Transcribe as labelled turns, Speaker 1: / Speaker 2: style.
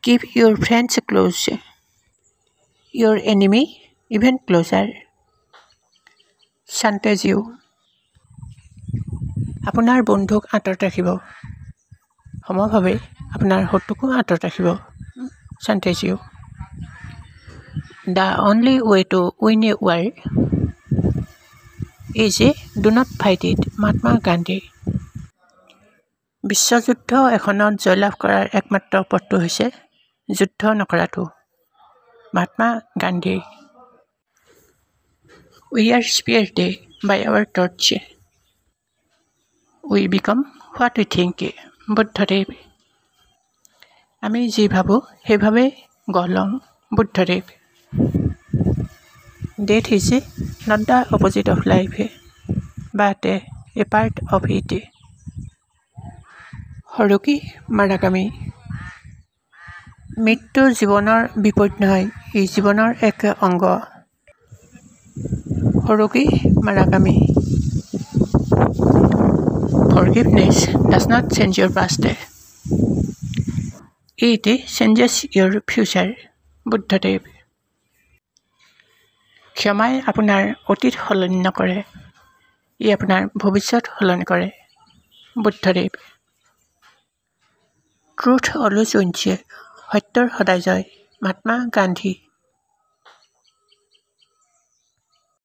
Speaker 1: Keep your friends close, your enemy even closer. Chantage. আপোনাৰ বন্ধুক আঁতৰত ৰাখিব, সমভাৱে আপোনাৰ শত্ৰুকো আঁতৰত ৰাখিব। Chantage. The only way to win a war is do not fight it. Mahatma Gandhi. বিশ্বযুদ্ধ এখনত জয়লাভ কৰাৰ একমাত্ৰ পথটো হৈছে যুদ্ধ নকৰাটো। Mahatma Gandhi. We are spared by our thoughts. We become what we think. Buddhadev. আমি যি ভাবোঁ সেইভাৱে গঢ় লওঁ। Buddhadev. Death is not the opposite of life, but a part of it. হৰকি মাৰাকামি। মৃত্যু জীৱনৰ বিপৰীত নহয়, ই জীৱনৰ এক অংগ। হৰকি মাৰাকামি। Forgiveness does not change your past. It changes your future. Buddhadev. ক্ষমাই আপোনাৰ অতীত সলনি নকৰে, ই আপোনাৰ ভৱিষ্যত সলনি কৰে। বুদ্ধদেৱ। Truth always wins. সত্যৰ সদায় জয়। মহাত্মা গান্ধী।